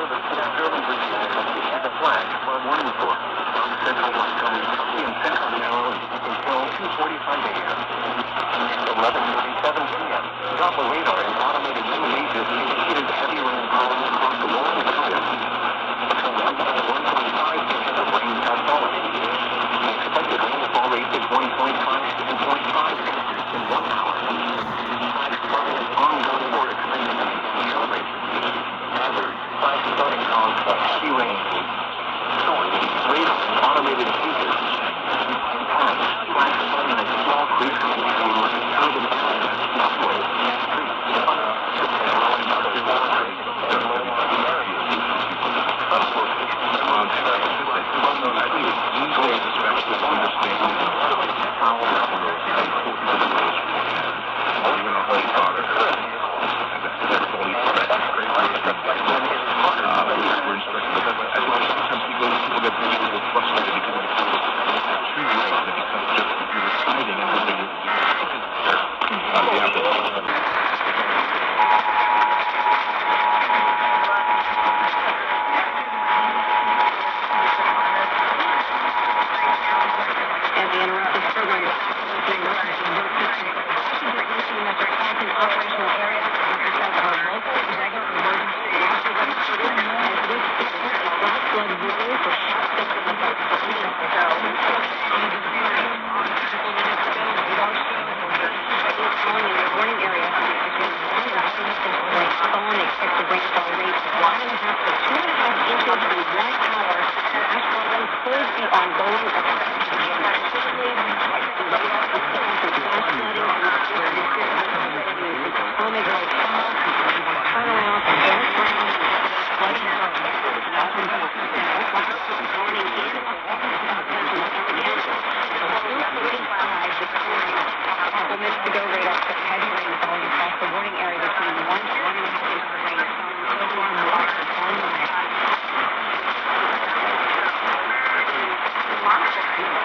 service to Sterling, Virginia. The flash for a warning report. On Central Wyoming, in Central Maryland until 2:45 a.m. 11:37 p.m. Doppler radar and automated wind gauges indicated heavy rainfall across the western area. Until 1:25 p.m. the rains have fallen. The expected rainfall rate is 1.5 to 2.5 inches in 1 hour. Ongoing for extended acceleration. Hazard, flash flooding caused by heavy rain. Source, radar and automated gauges. Impact, flash flooding in small creeks in urban areas, subways, streets, Thank you.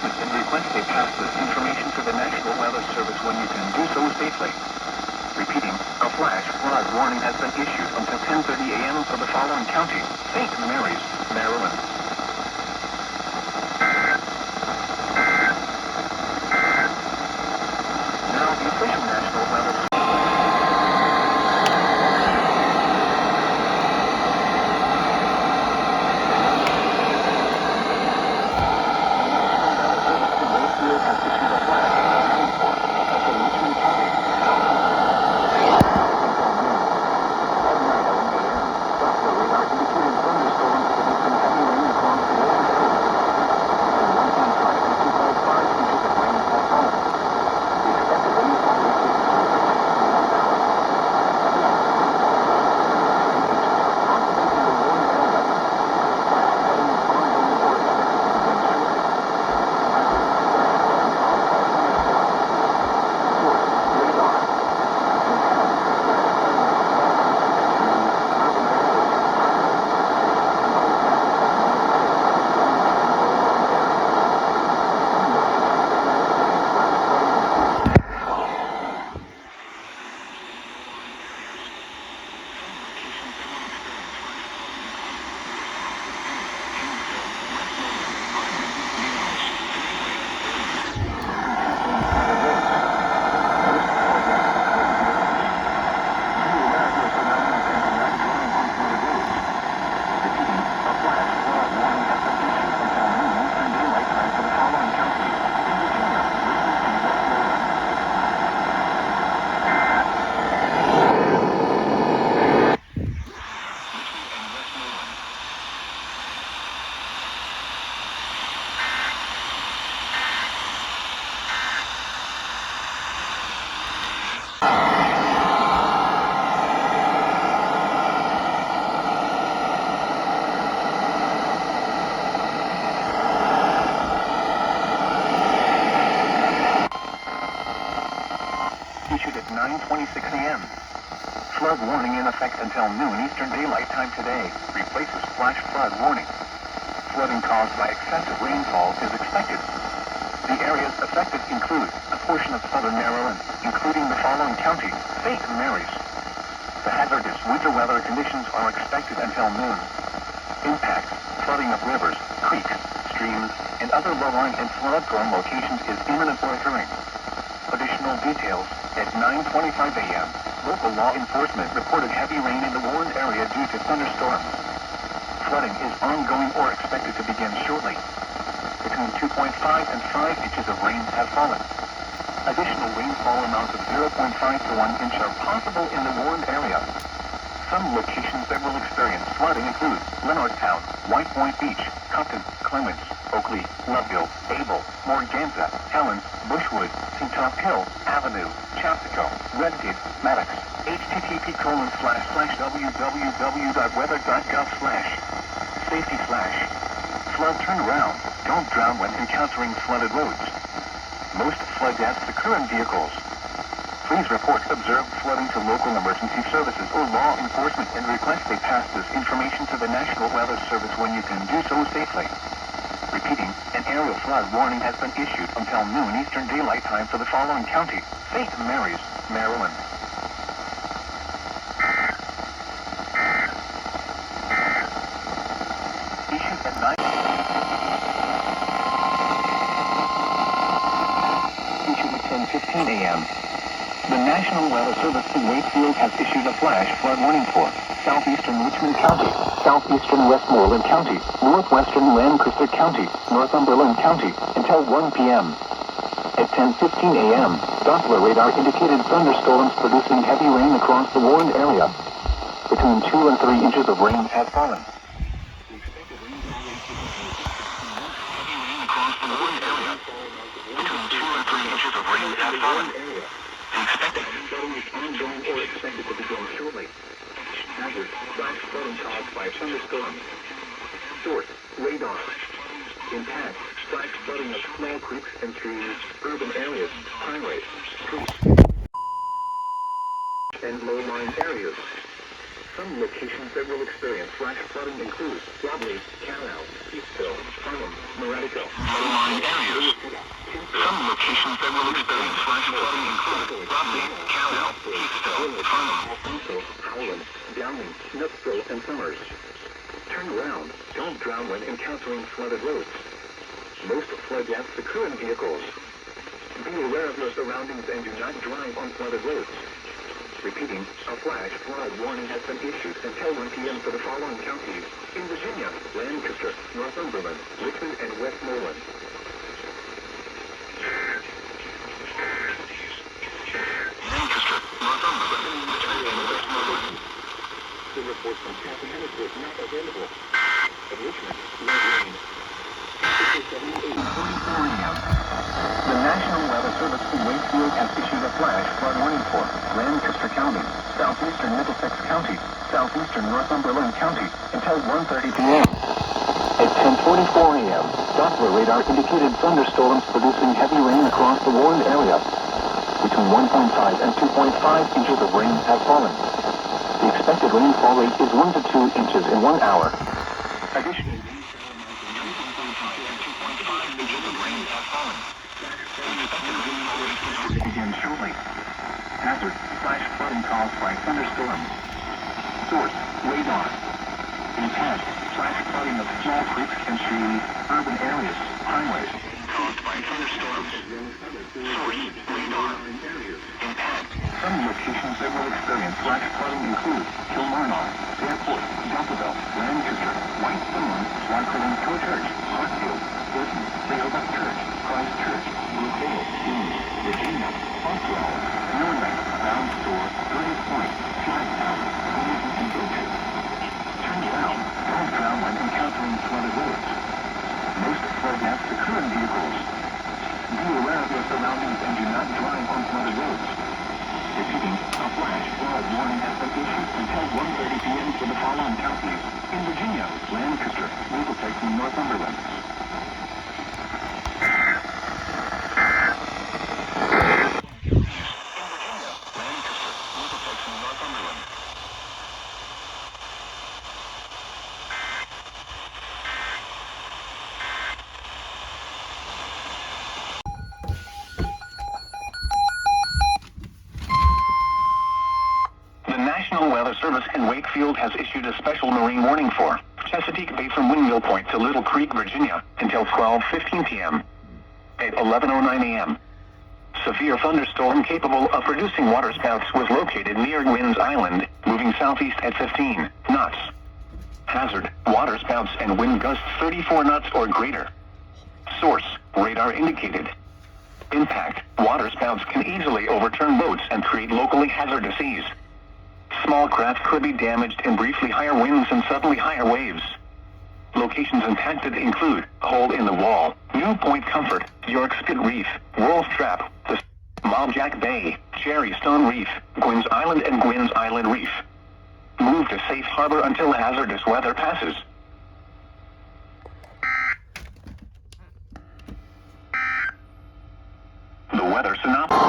enforcement and request they pass this information to the National Weather Service when you can do so safely. Repeating, a flash flood warning has been issued until 10:30 a.m. for the following counties: St. Mary's, Maryland. Now the official National Weather Service. Issued at 9:26 a.m. Flood warning in effect until noon Eastern Daylight Time today. Replaces flash flood warning. Flooding caused by excessive rainfall is expected. The areas affected include a portion of southern Maryland, including the following counties: St. Mary's. The hazardous winter weather conditions are expected until noon. Impact: flooding of rivers, creeks, streams, and other low-lying and flood-prone locations is imminent or occurring. Additional details: at 9:25 a.m., local law enforcement reported heavy rain in the warned area due to thunderstorms. Flooding is ongoing or expected to begin shortly. Between 2.5 and 5 inches of rain have fallen. Additional rainfall amounts of 0.5 to 1 inch are possible in the warned area. Some locations that will experience flooding include Leonardtown, White Point Beach, Compton, Clements, Oakley, Loveville, Able, Morganza, Helen, Bushwood, Top Hill, Avenue, Chapsicum, Redgate, Maddox. http://www.weather.gov/safety/. Flood turnaround. Don't drown when encountering flooded roads. Most flood deaths occur in vehicles. Please report observed flooding to local emergency services or law enforcement and request they pass this information to the National Weather Service when you can do so safely. Repeating, an aerial flood warning has been issued until noon Eastern Daylight Time for the following counties: St. Mary's, Maryland. Issued at 10:15 a.m. The National Weather Service in Wakefield has issued a flash flood warning for southeastern Richmond County, southeastern Westmoreland County, northwestern Lancaster County, Northumberland County, until 1 p.m. At 10:15 a.m., Doppler radar indicated thunderstorms producing heavy rain across the warned area. Between 2 and 3 inches of rain have fallen. The expected rainfall rate is heavy rain across the warned area. Between 2 and 3 inches of rain have fallen. The expected rainfall is ongoing or expected to begin shortly. Hazard: flash flooding caused by thunderstorms. Source: radar. Impact: flash flooding of small creeks and streams, urban areas, highways, streets, and low-lying areas. Some locations that will experience flash flooding include Robley, Canal, Eastville, Farnham, Moradico, Mainline areas. Some locations that will experience flash flooding include Robley, Canal, Eastville, Farnham, Alfonso, Howland, Downing, Nutsville, and Summers. Turn around. Don't drown when encountering flooded roads. Most flood deaths occur in vehicles. Be aware of your surroundings and do not drive on flooded roads. Repeating, a flash flood warning has been issued until 1 p.m. for the following counties: in Virginia, Lancaster, Northumberland, Richmond, and Westmoreland. Lancaster, Northumberland, Richmond, and Westmoreland. The report from Tappahannock was not available. At Richmond, light rain. 78:44 a.m. The National Weather Service in Wakefield has issued a flash flood warning for Lancaster County, southeastern Middlesex County, southeastern Northumberland County, until 1:30 p.m. At 10:44 a.m., Doppler radar indicated thunderstorms producing heavy rain across the warned area. Between 1.5 and 2.5 inches of rain have fallen. The expected rainfall rate is 1 to 2 inches in 1 hour. Additionally, begin shortly. Hazard, flash flooding caused by thunderstorms. Source, radar. Intent, flash flooding of small creeks and streams, urban areas, highways. Caused by thunderstorms. Source, radar. Intent. Some locations that will experience flash flooding include Kilmarnock, Airport, Deltaville, Lancaster, Whitestone, Swanson Co Church, Hartfield, Burton, Rehoboth Church, Christchurch, Brookvale, Dean, Virginia, Hartwell, Norland, Round Store, British Point, Jacktown, Wilmington, and Giltshire. Turn around. Don't drown when encountering flooded roads. Most flood deaths occur in vehicles. Be aware of your surroundings and do not drive on flooded roads. Repeating, a flash flood warning has been issued until 1:30 p.m. for the following counties: in Virginia, Lancaster, Middlesex, and Northumberland. The National Weather Service in Wakefield has issued a special marine warning for Chesapeake Bay from Windmill Point to Little Creek, Virginia, until 12:15 p.m. At 11:09 a.m. Severe thunderstorm capable of producing waterspouts was located near Gwynns Island, moving southeast at 15 knots. Hazard, waterspouts and wind gusts 34 knots or greater. Source, radar indicated. Impact, waterspouts can easily overturn boats and create locally hazardous seas. Small craft could be damaged in briefly higher winds and suddenly higher waves. Locations impacted include Hole in the Wall, New Point Comfort, York Spit Reef, Wolf Trap, the Mobjack Bay, Cherry Stone Reef, Gwynns Island and Gwynns Island Reef. Move to safe harbor until hazardous weather passes. The weather synopsis.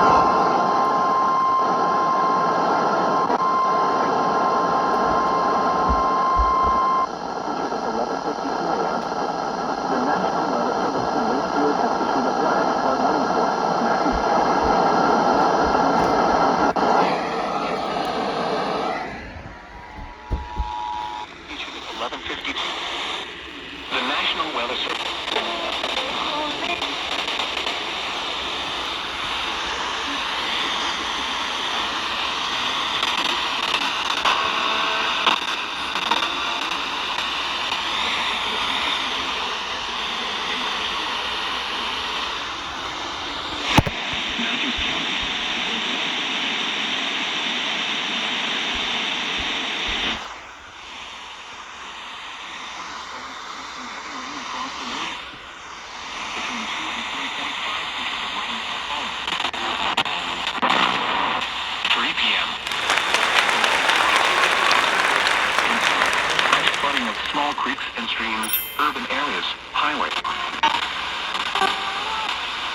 Small creeks and streams, urban areas, highway.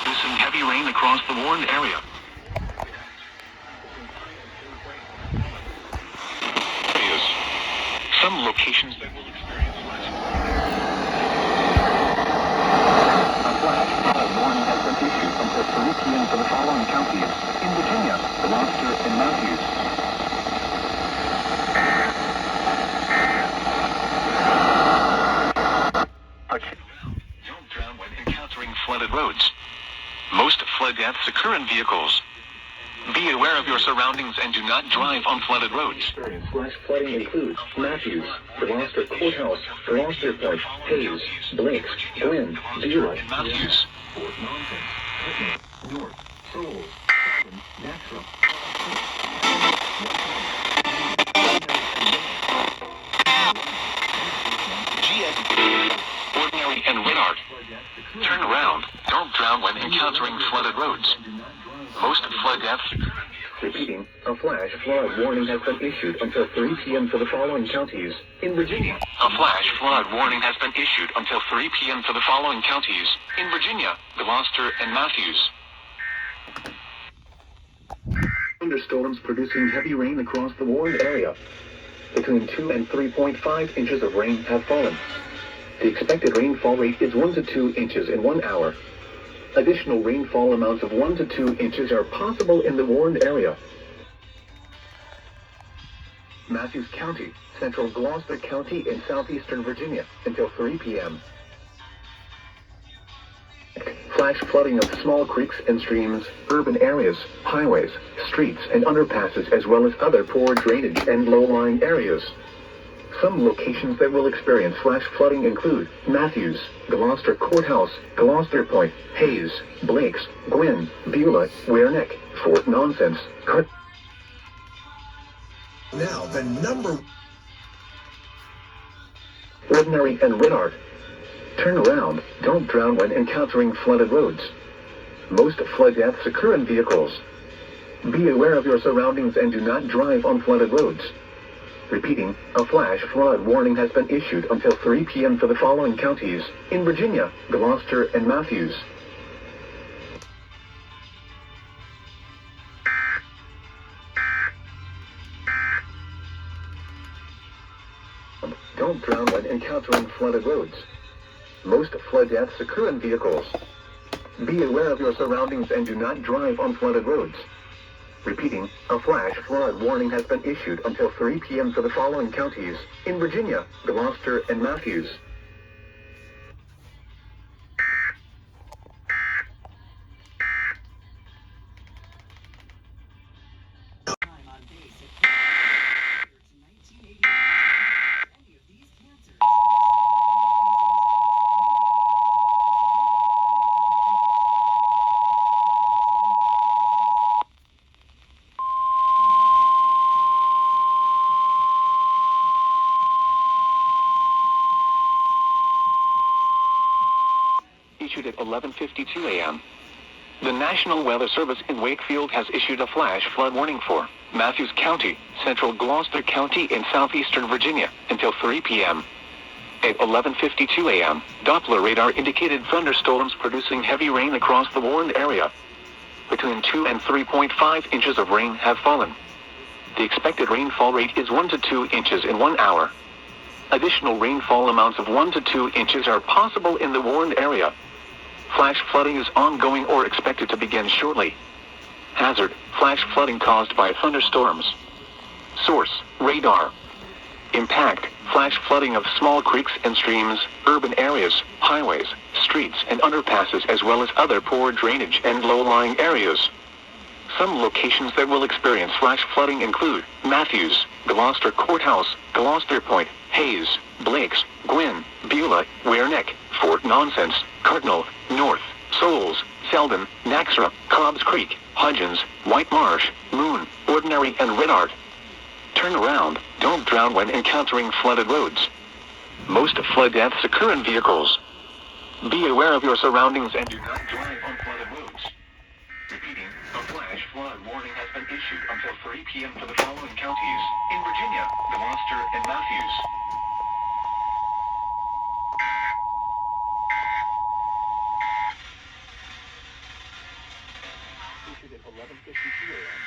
Producing heavy rain across the warned area. Areas. locations that will experience flash A flash flood warning has been issued until 3 p.m. for the following counties: in Virginia, Gloucester, and Matthews. Don't drown when encountering flooded roads. Most flood deaths occur in vehicles. Be aware of your surroundings and do not drive on flooded roads. Flash flooding includes Matthews, Gloucester Courthouse, Gloucester Point, Hayes, Blake's, Gwen, Beulah, In Matthews. Fort Nonsense, North, Seoul, Natural. Ordinary and Renard. Turn around. Don't drown when encountering flooded roads. Most flood deaths. Repeating, a flash flood warning has been issued until 3 p.m. for the following counties: in Virginia. A flash flood warning has been issued until 3 p.m. for the following counties: in Virginia, Gloucester, and Matthews. Thunderstorms producing heavy rain across the warned area. Between 2 and 3.5 inches of rain have fallen. The expected rainfall rate is 1 to 2 inches in 1 hour. Additional rainfall amounts of 1 to 2 inches are possible in the warned area. Matthews County, central Gloucester County in southeastern Virginia, until 3 p.m. Flash flooding of small creeks and streams, urban areas, highways, streets, and underpasses, as well as other poor drainage and low-lying areas. Some locations that will experience flash flooding include Matthews, Gloucester Courthouse, Gloucester Point, Hayes, Blake's, Gwen, Beulah, Wearneck, Fort Nonsense, Cut. Now, the number... Ordinary and Renard. Turn around. Don't drown when encountering flooded roads. Most flood deaths occur in vehicles. Be aware of your surroundings and do not drive on flooded roads. Repeating, a flash flood warning has been issued until 3 p.m. for the following counties: in Virginia, Gloucester, and Matthews. Don't drown when encountering flooded roads. Most flood deaths occur in vehicles. Be aware of your surroundings and do not drive on flooded roads. Repeating, a flash flood warning has been issued until 3 p.m. for the following counties: in Virginia, Gloucester, and Matthews. Issued at 11:52 a.m. The National Weather Service in Wakefield has issued a flash flood warning for Matthews County, central Gloucester County in southeastern Virginia, until 3 p.m. At 11:52 a.m., Doppler radar indicated thunderstorms producing heavy rain across the warned area. Between 2 and 3.5 inches of rain have fallen. The expected rainfall rate is 1 to 2 inches in 1 hour. Additional rainfall amounts of 1 to 2 inches are possible in the warned area. Flash flooding is ongoing or expected to begin shortly. Hazard: flash flooding caused by thunderstorms. Source: radar. Impact: flash flooding of small creeks and streams, urban areas, highways, streets, and underpasses, as well as other poor drainage and low-lying areas. Some locations that will experience flash flooding include Matthews, Gloucester Courthouse, Gloucester Point, Hayes, Blake's, Gwen, Beulah, Wearneck, Fort Nonsense, Cardinal, North, Souls, Selden, Naxra, Cobbs Creek, Hudgens, White Marsh, Moon, Ordinary, and Renard. Turn around. Don't drown when encountering flooded roads. Most flood deaths occur in vehicles. Be aware of your surroundings and do not drive on flooded roads. Repeating, a flash flood warning has been issued until 3 p.m. for the following counties: in Virginia, Gloucester, and Matthews. Issued at 11:52 a.m.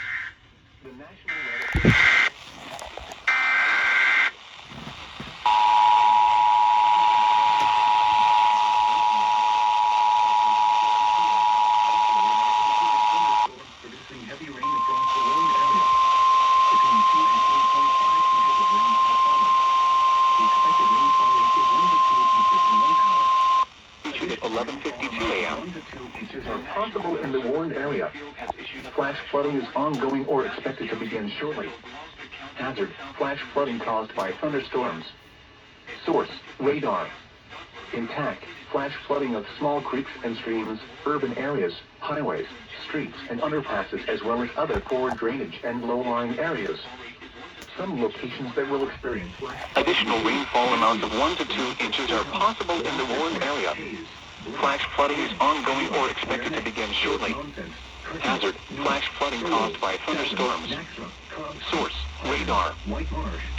The National Weather Service possible in the warned area. Flash flooding is ongoing or expected to begin shortly. Hazard, flash flooding caused by thunderstorms. Source, radar. Impact, flash flooding of small creeks and streams, urban areas, highways, streets, and underpasses, as well as other poor drainage and low-lying areas. Some locations that will experience additional rainfall amounts of 1 to 2 inches are possible in the warned area. Flash flooding is ongoing or expected to begin shortly. Hazard, flash flooding caused by thunderstorms. Source, radar.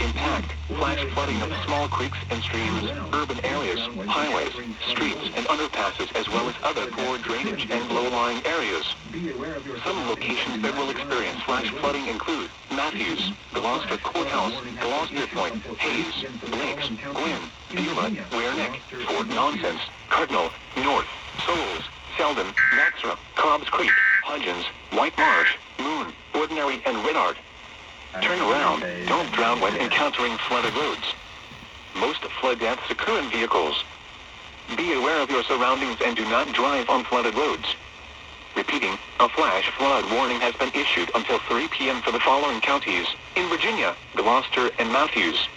Impact, flash flooding of small creeks and streams, urban areas, highways, streets, and underpasses, as well as other poor drainage and low-lying areas. Some locations that will experience flash flooding include Matthews, Gloucester Courthouse, Gloucester Point, Hayes, Lakes, Gwynn, Beulah, Wearneck, Fort Nonsense, Cardinal, North, Souls, Selden, Maxra, Cobbs Creek, Hudgens, White Marsh, Moon, Ordinary, and Riddard. Turn around. Don't drown when encountering flooded roads. Most flood deaths occur in vehicles. Be aware of your surroundings and do not drive on flooded roads. Repeating, a flash flood warning has been issued until 3 p.m. for the following counties in Virginia, Gloucester, and Matthews.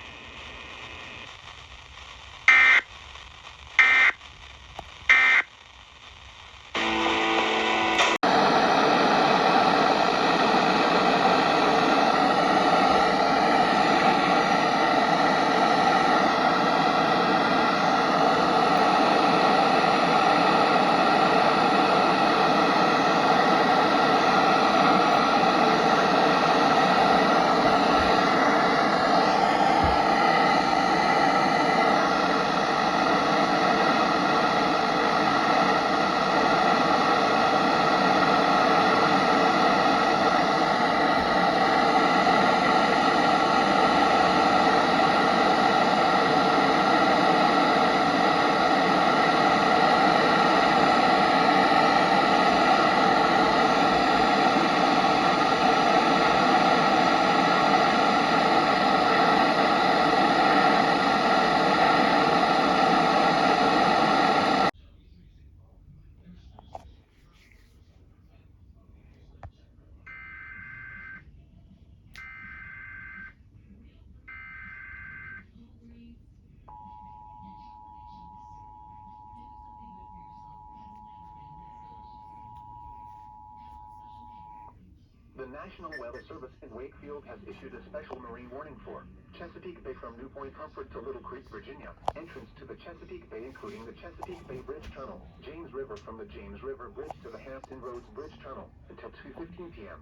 The National Weather Service in Wakefield has issued a special marine warning for Chesapeake Bay from New Point Comfort to Little Creek, Virginia. Entrance to the Chesapeake Bay, including the Chesapeake Bay Bridge Tunnel. James River from the James River Bridge to the Hampton Roads Bridge Tunnel until 2:15 p.m.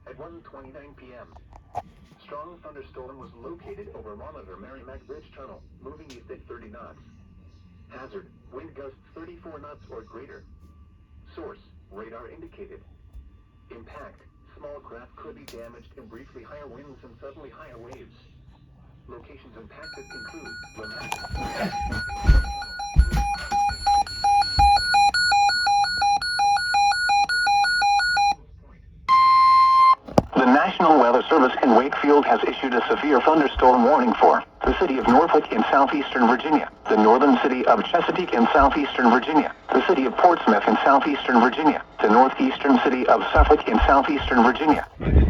At 1:29 p.m., strong thunderstorm was located over Monitor Merrimack Bridge Tunnel, moving east at 30 knots. Hazard, wind gusts 34 knots or greater. Source, radar indicated. Impact, small craft could be damaged in briefly higher winds and suddenly higher waves. Locations impacted include The National Weather Service in Wakefield has issued a severe thunderstorm warning for the city of Norfolk in southeastern Virginia, the northern city of Chesapeake in southeastern Virginia, the city of Portsmouth in southeastern Virginia, the northeastern city of Suffolk in southeastern Virginia. The National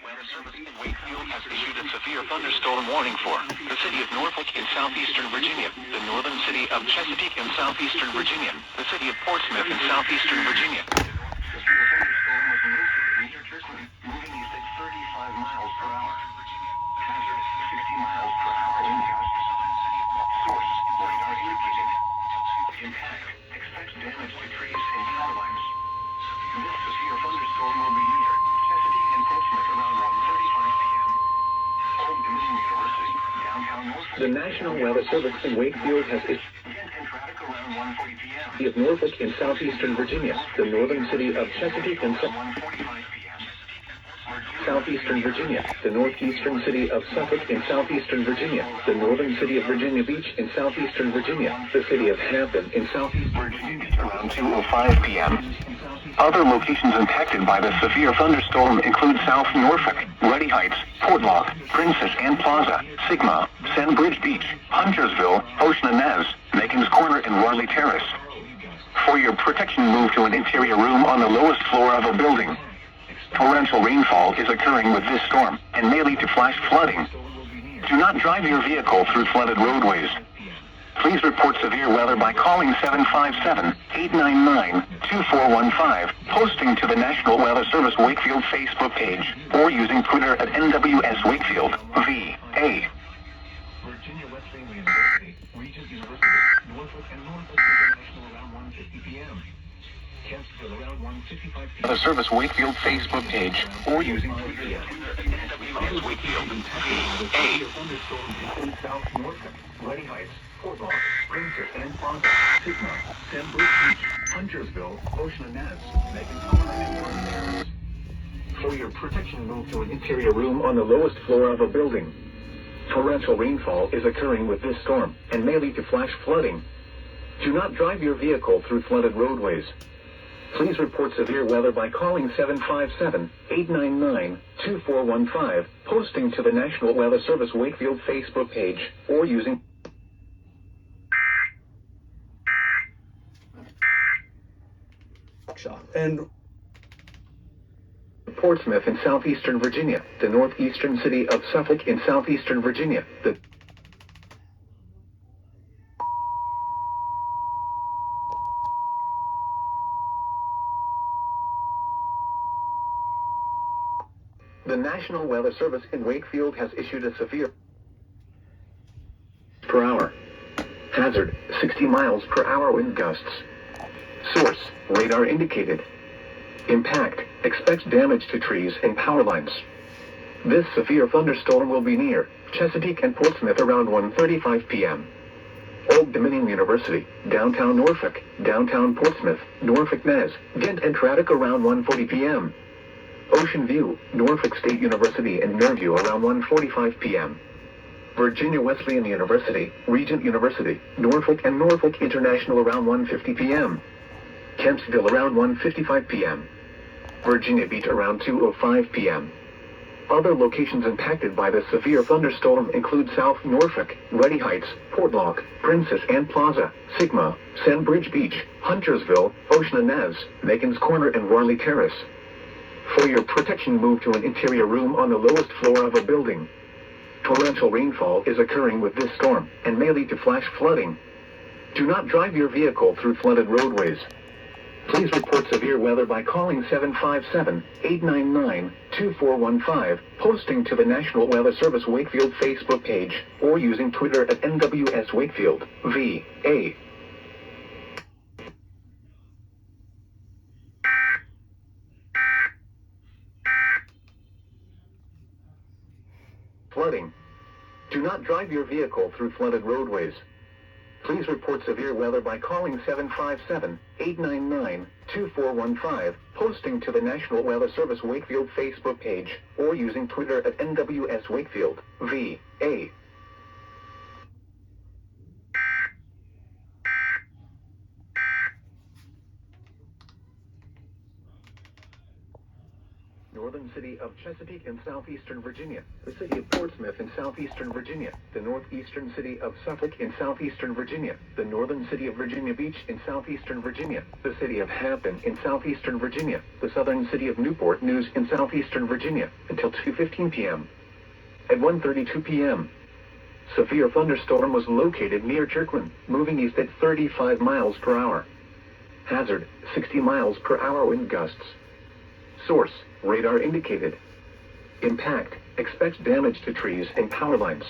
Weather Service in Wakefield has issued a severe thunderstorm warning for the city of Norfolk in southeastern Virginia, the northern city of Chesapeake in southeastern Virginia, the city of Portsmouth in southeastern Virginia. The severe thunderstorm was located near Tristan, moving east at 35 miles per hour. Hazard, 60 miles per hour wind gusts. Source, radar indicated. Impact, expect damage to trees and power lines. This severe thunderstorm will be near Chesapeake and Portsmouth around 1:35 p.m. Old Dominion University, downtown Norfolk. The National Weather Service in Wakefield has issued around 1:40 p.m. of Norfolk in southeastern Virginia, the northern city of Chesapeake and southeastern Virginia, the northeastern city of Suffolk in southeastern Virginia, the northern city of Virginia Beach in southeastern Virginia, the city of Hampton in southeast Virginia around 2:05 p.m. Other locations impacted by the severe thunderstorm include South Norfolk, Ready Heights, Portlock, Princess Anne Plaza, Sigma, Sandbridge Beach, Huntersville, Ocean Inez, Macon's Corner, and Raleigh Terrace. For your protection, move to an interior room on the lowest floor of a building. Torrential rainfall is occurring with this storm and may lead to flash flooding. Do not drive your vehicle through flooded roadways. Please report severe weather by calling 757-899-2415, posting to the National Weather Service Wakefield Facebook page, or using Twitter at NWS Wakefield, VA. Virginia Wesleyan University, Regent University, Norfolk and Norfolk International around 1:50 p.m. Kempsville around 1:55 p.m. The Service Wakefield Facebook page, or using Twitter at NWS Wakefield, VA. Thunderstorms in South Norfolk, Ready Heights, Fort Lawn, Princess and Plaza, Sigma, Sandbridge Beach, Huntersville, Ocean and Naz, Megan's Corner and Warren. For your protection, move to an interior room on the lowest floor of a building. Torrential rainfall is occurring with this storm and may lead to flash flooding. Do not drive your vehicle through flooded roadways. Please report severe weather by calling 757-899-2415, posting to the National Weather Service Wakefield Facebook page, or using and Portsmouth in southeastern Virginia, the northeastern city of Suffolk in southeastern Virginia, the National Weather Service in Wakefield has issued a severe per hour. Hazard, 60 miles per hour wind gusts. Source, radar indicated. Impact, expect damage to trees and power lines. This severe thunderstorm will be near Chesapeake and Portsmouth around 1:35 p.m. Old Dominion University, downtown Norfolk, downtown Portsmouth, Norfolk Nez, Ghent and Braddock around 1:40 p.m. Ocean View, Norfolk State University and Norview around 1:45 p.m. Virginia Wesleyan University, Regent University, Norfolk and Norfolk International around 1:50 p.m. Kempsville around 1:55 p.m. Virginia Beach around 2:05 p.m. Other locations impacted by the severe thunderstorm include South Norfolk, Ready Heights, Portlock, Princess Anne Plaza, Sigma, Sandbridge Beach, Huntersville, Ocean and Nez, Megan's Corner and Warley Terrace. For your protection, move to an interior room on the lowest floor of a building. Torrential rainfall is occurring with this storm and may lead to flash flooding. Do not drive your vehicle through flooded roadways. Please report severe weather by calling 757-899-2415, posting to the National Weather Service Wakefield Facebook page, or using Twitter at NWS Wakefield, VA. Flooding. Do not drive your vehicle through flooded roadways. Please report severe weather by calling 757-899-2415, posting to the National Weather Service Wakefield Facebook page, or using Twitter at NWS Wakefield, VA. Northern city of Chesapeake in southeastern Virginia, the city of Portsmouth in southeastern Virginia, the northeastern city of Suffolk in southeastern Virginia, the northern city of Virginia Beach in southeastern Virginia, the city of Hampton in southeastern Virginia, the southern city of Newport News in southeastern Virginia, until 2:15 p.m. At 1:32 p.m., severe thunderstorm was located near Kirkland, moving east at 35 miles per hour. Hazard, 60 miles per hour wind gusts. Source, radar indicated. Impact, expect damage to trees and power lines.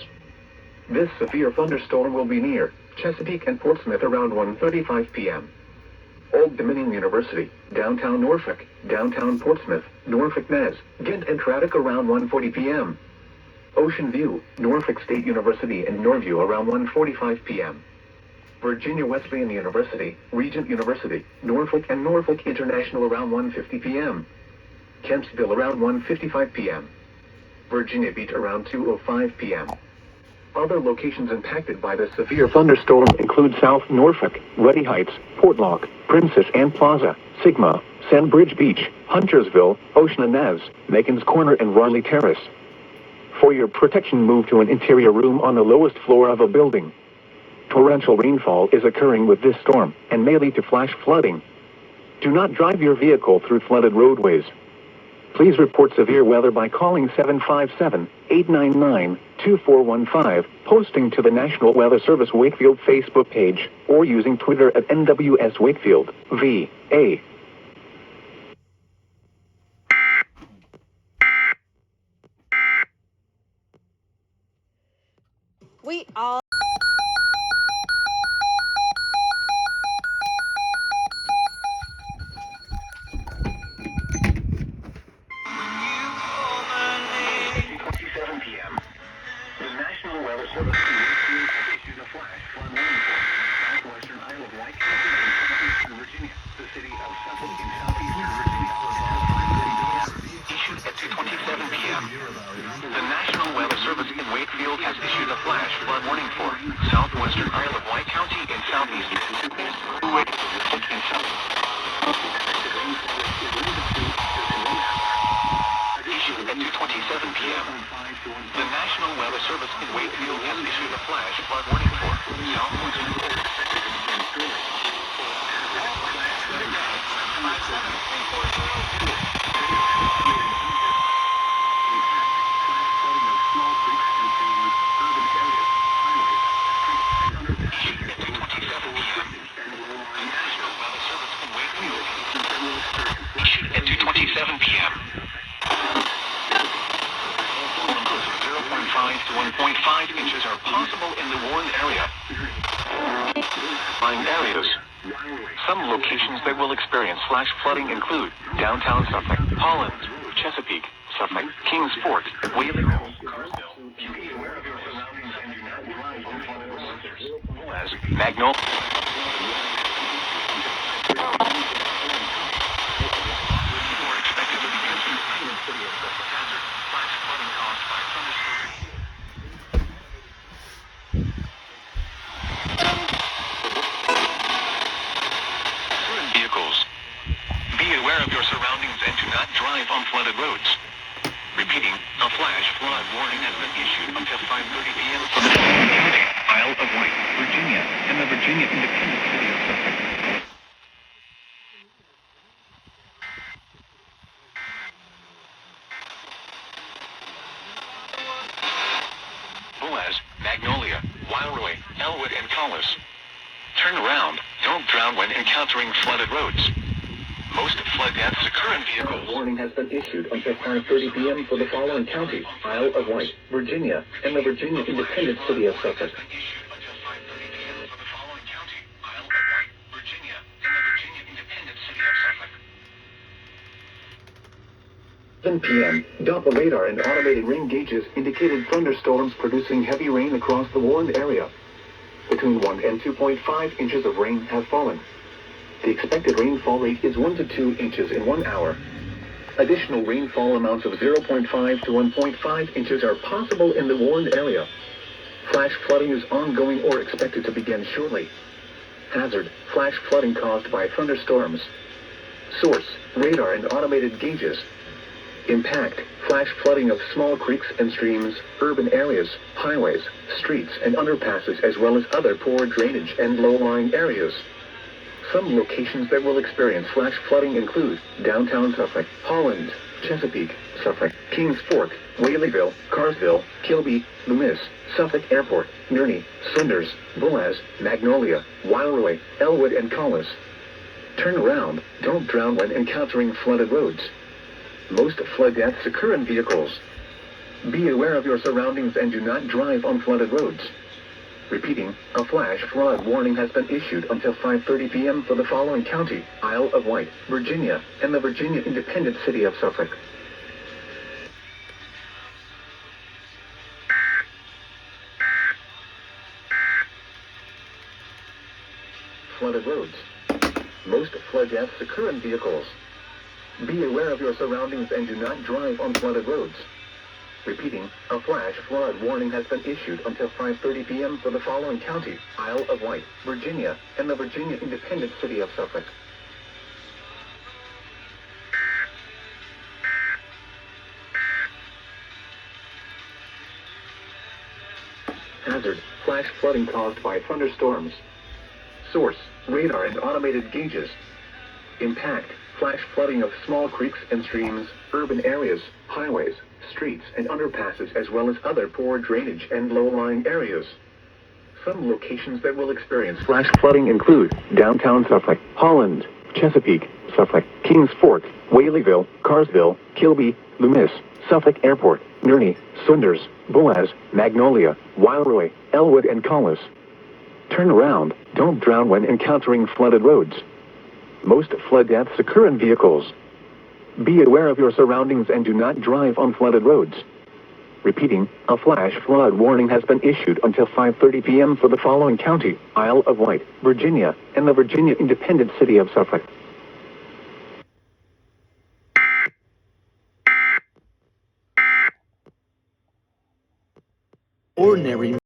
This severe thunderstorm will be near Chesapeake and Portsmouth around 1:35 p.m. Old Dominion University, downtown Norfolk, downtown Portsmouth, Norfolk Nez, Ghent and Braddock around 1:40 p.m. Ocean View, Norfolk State University and Norview around 1:45 p.m. Virginia Wesleyan University, Regent University, Norfolk and Norfolk International around 1:50 p.m. Kempsville around 1:55 p.m. Virginia Beach around 2:05 p.m. Other locations impacted by the severe thunderstorm include South Norfolk, Ready Heights, Portlock, Princess Anne Plaza, Sigma, Sandbridge Beach, Huntersville, Ocean and Nez, Megan's Corner and Warley Terrace. For your protection, move to an interior room on the lowest floor of a building. Torrential rainfall is occurring with this storm and may lead to flash flooding. Do not drive your vehicle through flooded roadways. Please report severe weather by calling 757-899-2415, posting to the National Weather Service Wakefield Facebook page, or using Twitter at NWS Wakefield, VA. We all p.m. The National Weather Service in Wakefield has issued a flash flood warning for southwestern Isle of Wight County in southeastern Virginia. The city of Suffolk in southeastern Virginia Issued at 2:27 p.m. The National Weather Service in Wakefield has issued a flash flood warning for southwestern Isle of Wight County in southeastern Issued at 2:27 p.m. The National Weather Service in Wakefield has issued a flash flood warning for southwestern Issued at 2:27 p.m. 0.5 to 1.5 inches are possible in the warned area. Lying areas. Some locations that will experience flash flooding include downtown Suffolk, Holland, Chesapeake, Suffolk, Kings Fort, Whaley, Magnolia. Vehicles. Be aware of your surroundings and do not drive on flooded roads. Repeating, a flash flood warning has been issued until 5:30 p.m. for the county, Isle of Wight, Virginia, and the Virginia Independent City of Suffolk. Boaz, Magnolia, Wildroy, Elwood, and Collis. Turn around. Don't drown when encountering flooded roads. Most flood deaths occur in vehicles. Warning has been issued until 5:30 p.m. for the following county, Isle of Wight, Virginia, and the Virginia Independent City of Suffolk. 7 p.m. Doppler radar and automated rain gauges indicated thunderstorms producing heavy rain across the warned area. Between 1 and 2.5 inches of rain have fallen. The expected rainfall rate is 1 to 2 inches in 1 hour. Additional rainfall amounts of 0.5 to 1.5 inches are possible in the warned area. Flash flooding is ongoing or expected to begin shortly. Hazard: flash flooding caused by thunderstorms. Source: radar and automated gauges. Impact: flash flooding of small creeks and streams, urban areas, highways, streets, and underpasses, as well as other poor drainage and low-lying areas. Some locations that will experience flash flooding include downtown Suffolk, Holland, Chesapeake, Suffolk, Kings Fort, Whaleyville, Carsville, Kilby, Loomis, Suffolk Airport, Nerney, Cinders, Boaz, Magnolia, Wildroy, Elwood, and Collis. Turn around. Don't drown when encountering flooded roads. Most flood deaths occur in vehicles. Be aware of your surroundings and do not drive on flooded roads. Repeating, a flash flood warning has been issued until 5:30 p.m. for the following county, Isle of Wight, Virginia, and the Virginia Independent City of Suffolk. Flooded roads. Most flood deaths occur in vehicles. Be aware of your surroundings and do not drive on flooded roads. Repeating, a flash flood warning has been issued until 5:30 p.m. for the following county, Isle of Wight, Virginia, and the Virginia Independent City of Suffolk. Hazard: flash flooding caused by thunderstorms. Source, radar and automated gauges. Impact, flash flooding of small creeks and streams, urban areas, highways, streets and underpasses as well as other poor drainage and low-lying areas. Some locations that will experience flash flooding include downtown Suffolk, Holland, Chesapeake, Suffolk, Kings Fort, Whaleyville, Carsville, Kilby, Loomis, Suffolk Airport, Nerney, Saunders, Boaz, Magnolia, Wildroy, Elwood and Collis. Turn around, don't drown when encountering flooded roads. Most flood deaths occur in vehicles. Be aware of your surroundings and do not drive on flooded roads. Repeating, a flash flood warning has been issued until 5:30 p.m. for the following county: Isle of Wight, Virginia, and the Virginia Independent City of Suffolk. Ordinary